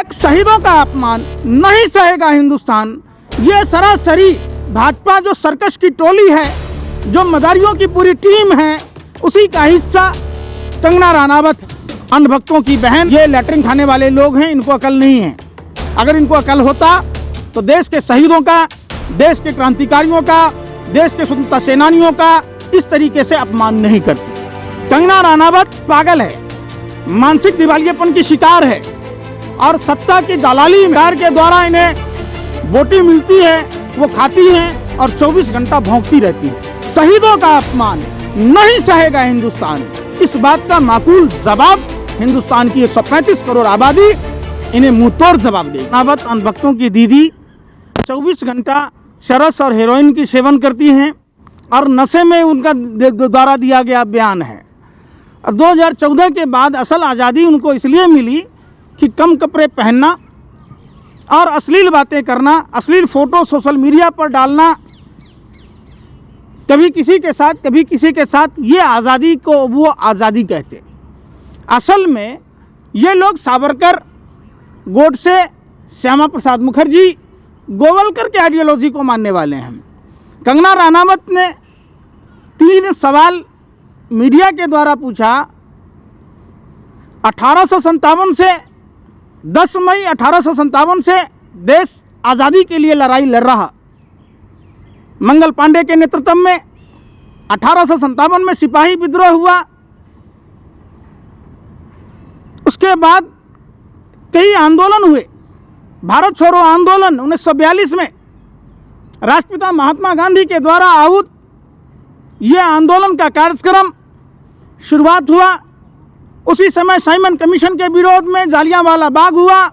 एक शहीदों का अपमान नहीं सहेगा हिंदुस्तान। ये सरासरी भाजपा जो सर्कस की टोली है, जो मदारियों की पूरी टीम है, उसी का हिस्सा कंगना रनावत, अंधभक्तों की बहन। ये लैटरिन खाने वाले लोग हैं, इनको अकल नहीं है। अगर इनको अकल होता तो देश के शहीदों का, देश के क्रांतिकारियों का, देश के स्वतंत्रता सेनानियों का इस तरीके से अपमान नहीं करती। कंगना रनावत पागल है, मानसिक दिवालियेपन की शिकार है और सत्ता की दलाली के द्वारा इन्हें बोटी मिलती है, वो खाती हैं और 24 घंटा भौंकती रहती है। शहीदों का अपमान नहीं सहेगा हिंदुस्तान। इस बात का माकूल जवाब हिंदुस्तान की 135 करोड़ आबादी इन्हें मुंहतोड़ जवाब देगी। रनावत अंधभक्तों की दीदी 24 घंटा चरस और हेरोइन की सेवन करती हैं और नशे में उनका द्वारा दिया गया बयान है। और 2014 के बाद असल आज़ादी उनको इसलिए मिली कि कम कपड़े पहनना और अश्लील बातें करना, अश्लील फ़ोटो सोशल मीडिया पर डालना, कभी किसी के साथ कभी किसी के साथ, ये आज़ादी को वो आज़ादी कहते। असल में ये लोग सावरकर, गोडसे, श्यामा प्रसाद मुखर्जी, गोवलकर के आइडियोलॉजी को मानने वाले हैं। कंगना रनावत ने 3 सवाल मीडिया के द्वारा पूछा। 1857 से 10 मई 1857 से देश आज़ादी के लिए लड़ाई लड़ रहा। मंगल पांडे के नेतृत्व में 1857 में सिपाही विद्रोह हुआ। उसके बाद कई आंदोलन हुए। भारत छोड़ो आंदोलन 1942 में राष्ट्रपिता महात्मा गांधी के द्वारा आहूत यह आंदोलन का कार्यक्रम शुरुआत हुआ। उसी समय साइमन कमीशन के विरोध में जालियांवाला बाग हुआ,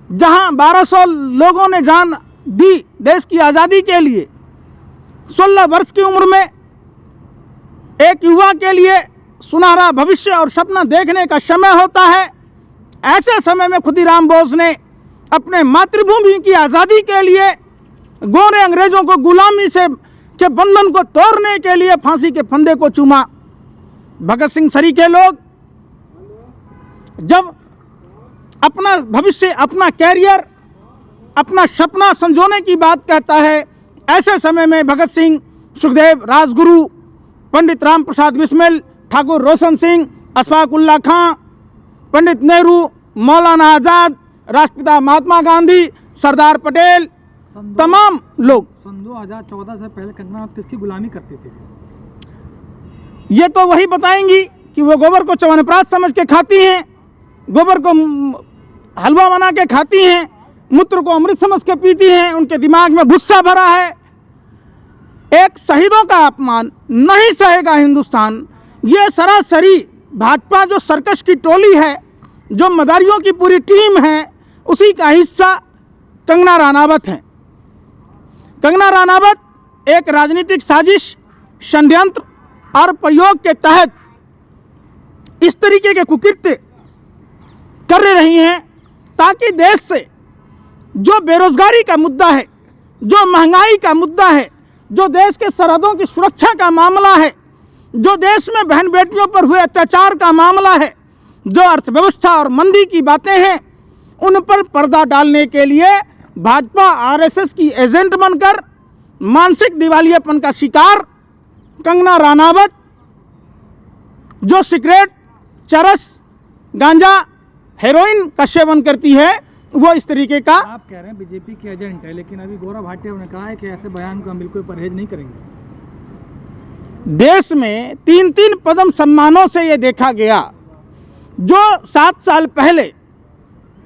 जहां 1200 लोगों ने जान दी देश की आज़ादी के लिए। 16 वर्ष की उम्र में एक युवा के लिए सुनहरा भविष्य और सपना देखने का समय होता है। ऐसे समय में खुदीराम बोस ने अपने मातृभूमि की आज़ादी के लिए गोरे अंग्रेजों को गुलामी से के बंधन को तोड़ने के लिए फांसी के फंदे को चूमा। भगत सिंह सरीखे लोग जब अपना भविष्य, अपना कैरियर, अपना सपना संजोने की बात कहता है, ऐसे समय में भगत सिंह, सुखदेव, राजगुरु, पंडित राम प्रसाद बिस्मिल, ठाकुर रोशन सिंह, अशफाक उल्लाह खां, पंडित नेहरू, मौलाना आज़ाद, राष्ट्रपिता महात्मा गांधी, सरदार पटेल, तमाम लोग। सन 2014 से पहले कंगना किसकी गुलामी करती थी? ये तो वही बताएंगी कि वो गोबर को च्यवनप्राश समझ के खाती हैं, गोबर को हलवा बना के खाती हैं, मूत्र को अमृत समझ के पीती हैं, उनके दिमाग में भुस्सा भरा है। एक शहीदों का अपमान नहीं सहेगा हिंदुस्तान। ये सरासरी भाजपा जो सर्कस की टोली है, जो मदारियों की पूरी टीम है, उसी का हिस्सा कंगना रनावत है। कंगना रनावत एक राजनीतिक साजिश, षड्यंत्र और प्रयोग के तहत इस तरीके के कुकृत्य कर रही हैं ताकि देश से जो बेरोजगारी का मुद्दा है, जो महंगाई का मुद्दा है, जो देश के सरहदों की सुरक्षा का मामला है, जो देश में बहन बेटियों पर हुए अत्याचार का मामला है, जो अर्थव्यवस्था और मंदी की बातें हैं, उन पर पर्दा डालने के लिए भाजपा आरएसएस की एजेंट बनकर मानसिक दिवालियेपन का शिकार कंगना रनावत, जो सिगरेट, चरस, गांजा, हेरोइन का सेवन करती है, वो इस तरीके का। आप कह रहे हैं बीजेपी की एजेंट है, लेकिन अभी गौरव भाटिया ने कहा है कि ऐसे बयान को हम बिल्कुल परहेज नहीं करेंगे। देश में 3-3 पद्म सम्मानों से ये देखा गया। जो 7 साल पहले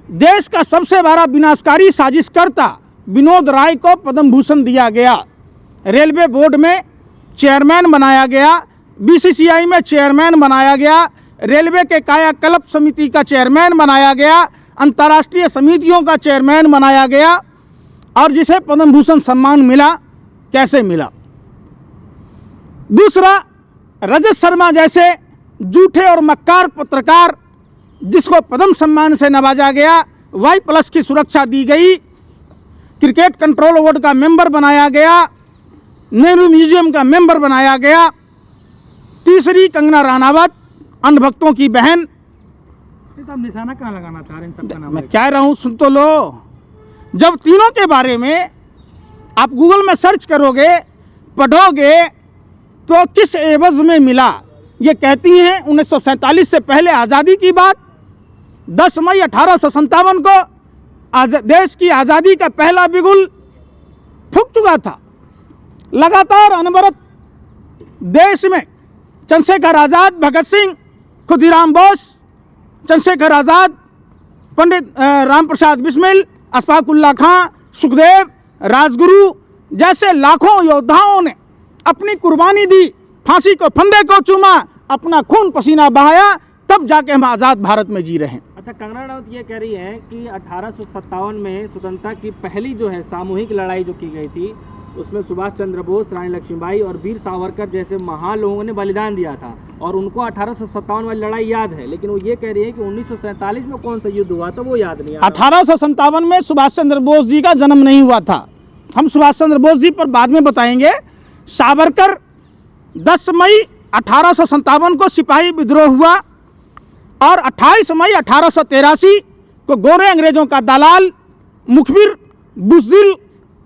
देश का सबसे बड़ा विनाशकारी साजिशकर्ता विनोद राय को पद्म भूषण दिया गया, रेलवे बोर्ड में चेयरमैन बनाया गया, बीसीसीआई में चेयरमैन बनाया गया, रेलवे के कायाकल्प समिति का चेयरमैन बनाया गया, अंतर्राष्ट्रीय समितियों का चेयरमैन बनाया गया, और जिसे पद्म भूषण सम्मान मिला, कैसे मिला? दूसरा, रजत शर्मा जैसे झूठे और मक्कार पत्रकार जिसको पद्म सम्मान से नवाजा गया, Y+ की सुरक्षा दी गई, क्रिकेट कंट्रोल बोर्ड का मेंबर बनाया गया, नेहरू म्यूजियम का मेंबर बनाया गया। तीसरी, कंगना रनावत, अंधभक्तों की बहन, नहीं तो आप निशाना कहाँ लगाना चाह रहे हैं, इन सबका नाम मैं क्या रहा हूँ, सुन तो लो। जब तीनों के बारे में आप गूगल में सर्च करोगे, पढ़ोगे, तो किस एवज में मिला, ये कहती हैं 1947 से पहले आज़ादी की बात। 10 मई 1857 को देश की आज़ादी का पहला बिगुल फूंक चुका था। लगातार अनवरत देश में चंद्रशेखर आज़ाद, भगत सिंह, खुदीराम बोस, चंद्रशेखर आज़ाद, पंडित राम प्रसाद बिस्मिल, अशफाकुल्ला खां, सुखदेव, राजगुरु जैसे लाखों योद्धाओं ने अपनी कुर्बानी दी, फांसी को फंदे को चूमा, अपना खून पसीना बहाया, तब जाके हम आज़ाद भारत में जी रहे हैं। अच्छा, कंगना रनौत ये कह रही है कि 1857 में स्वतंत्रता की पहली जो है सामूहिक लड़ाई जो की गई थी, उसमें सुभाष चंद्र बोस, रानी लक्ष्मीबाई और वीर सावरकर जैसे महान लोगों ने बलिदान दिया था, और उनको 1857 वाली लड़ाई याद है, लेकिन वो ये कह रही है कि 1947 में कौन सा युद्ध हुआ था वो याद नहीं। 1857 में सुभाष चंद्र बोस जी का जन्म नहीं हुआ था। हम सुभाष चंद्र बोस जी पर बाद में बताएंगे। सावरकर 10 मई 1857 को सिपाही विद्रोह हुआ और 28 मई 1883 को गोरे अंग्रेजों का दलाल, मुखबिर, बुज़दिल,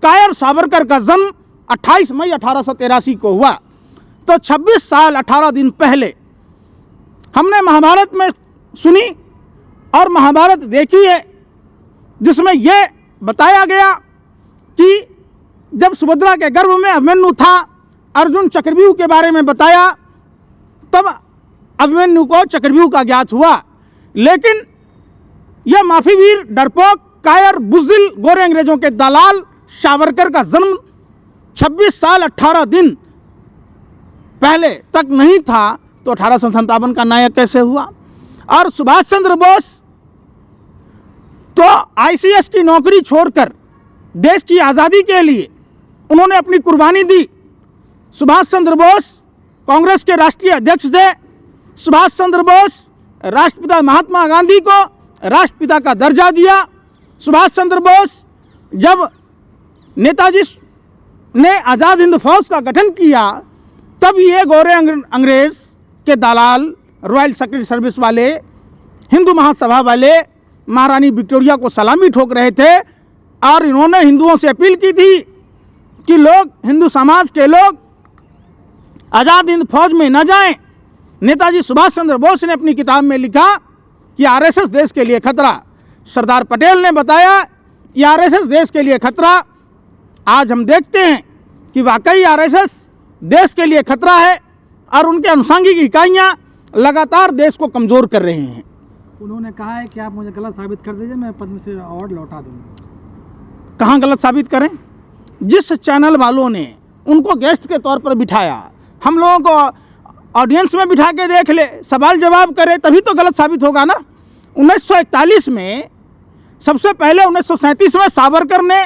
कायर सावरकर का जन्म 28 मई 1883 को हुआ। तो 26 साल 18 दिन पहले हमने महाभारत में सुनी और महाभारत देखी है, जिसमें यह बताया गया कि जब सुभद्रा के गर्भ में अभिमन्यु था, अर्जुन चक्रव्यूह के बारे में बताया, तब अभिमन्यु को चक्रव्यूह का ज्ञात हुआ। लेकिन यह माफीवीर, डरपोक, कायर, बुज़दिल, गोरे अंग्रेजों के दलाल सावरकर का जन्म 26 साल 18 दिन पहले तक नहीं था, तो 1857 का नायक कैसे हुआ? और सुभाष चंद्र बोस तो आईसीएस की नौकरी छोड़कर देश की आज़ादी के लिए उन्होंने अपनी कुर्बानी दी। सुभाष चंद्र बोस कांग्रेस के राष्ट्रीय अध्यक्ष थे। सुभाष चंद्र बोस राष्ट्रपिता महात्मा गांधी को राष्ट्रपिता का दर्जा दिया। सुभाष चंद्र बोस जब नेताजी ने आज़ाद हिंद फौज का गठन किया, तब ये गोरे अंग्रेज के दलाल, रॉयल सेक्रेटरी सर्विस वाले, हिंदू महासभा वाले महारानी विक्टोरिया को सलामी ठोक रहे थे, और इन्होंने हिंदुओं से अपील की थी कि लोग, हिंदू समाज के लोग आज़ाद हिंद फौज में न जाएं। नेताजी सुभाष चंद्र बोस ने अपनी किताब में लिखा कि आरएसएस देश के लिए खतरा। सरदार पटेल ने बताया कि आरएसएस देश के लिए खतरा। आज हम देखते हैं कि वाकई आरएसएस देश के लिए खतरा है और उनके अनुषंगिक इकाइयां लगातार देश को कमज़ोर कर रहे हैं। उन्होंने कहा है कि आप मुझे गलत साबित कर दीजिए, मैं पद्मश्री अवार्ड लौटा दूंगा। कहाँ गलत साबित करें? जिस चैनल वालों ने उनको गेस्ट के तौर पर बिठाया, हम लोगों को ऑडियंस में बिठा के देख ले, सवाल जवाब करे, तभी तो गलत साबित होगा ना। 1941 में, सबसे पहले 1937 में सावरकर ने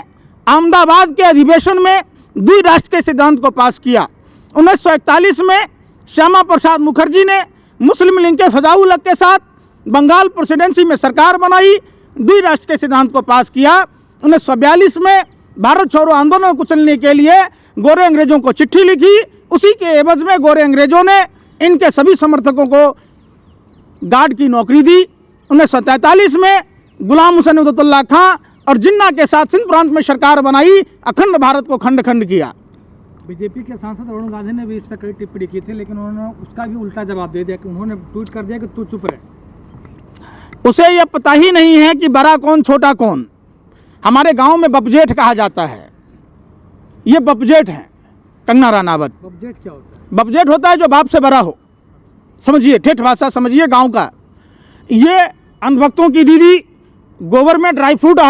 अहमदाबाद के अधिवेशन में द्विराष्ट्र के सिद्धांत को पास किया। 1941 में श्यामा प्रसाद मुखर्जी ने मुस्लिम लीग के फजाउल हक के साथ बंगाल प्रेसिडेंसी में सरकार बनाई, द्विराष्ट्र के सिद्धांत को पास किया। 1942 में भारत छोड़ो आंदोलन को कुचलने के लिए गोरे अंग्रेजों को चिट्ठी लिखी। उसी के एवज में गोरे अंग्रेजों ने इनके सभी समर्थकों को गार्ड की नौकरी दी। 1943 में गुलाम हुसैन उद्दौला खां और जिन्ना के साथ सिंध प्रांत में सरकार बनाई, अखंड भारत को खंड खंड किया। बीजेपी के सांसद अरुण गांधी ने भी इस पर कई टिप्पणी की थी, लेकिन उन्होंने उसका भी उल्टा जवाब दे दिया कि उन्होंने ट्वीट कर दिया कि तू चुप रहे। उसे यह पता ही नहीं है कि बड़ा कौन छोटा कौन। हमारे गांव में बपजेठ कहा जाता है, ये बपजेठ है कंगना रनावत। बपजेठ क्या होता है? बपजेठ होता है जो बाप से बड़ा हो, समझिए, ठेठ भाषा समझिए गांव का। ये अंधभक्तों की दीदी गोबर में ड्राई फ्रूट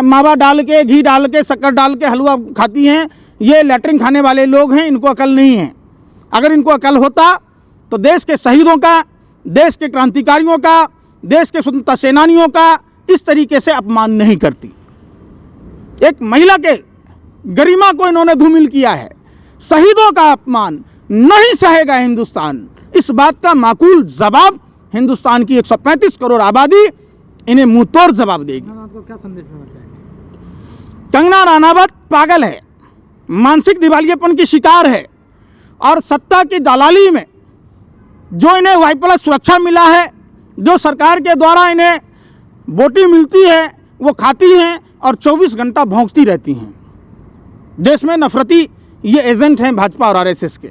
मावा डाल के, घी डाल के, शक्कर डाल के हलवा खाती हैं। ये लैट्रिन खाने वाले लोग हैं, इनको अकल नहीं है। अगर इनको अकल होता तो देश के शहीदों का, देश के क्रांतिकारियों का, देश के स्वतंत्रता सेनानियों का इस तरीके से अपमान नहीं करती। एक महिला के गरिमा को इन्होंने धूमिल किया है। शहीदों का अपमान नहीं सहेगा हिंदुस्तान। इस बात का माकूल जवाब हिंदुस्तान की 135 करोड़ आबादी इन्हें मुंह तोड़ जवाब देगी। आपको क्या संदेश देना चाहेंगे? कंगना रनावत पागल है, मानसिक दिवालियेपन की शिकार है, और सत्ता की दलाली में जो इन्हें वाई प्लस सुरक्षा मिला है, जो सरकार के द्वारा इन्हें बोटी मिलती है वो खाती हैं और 24 घंटा भौंकती रहती हैं। देश में नफरती ये एजेंट हैं भाजपा और आरएसएस के।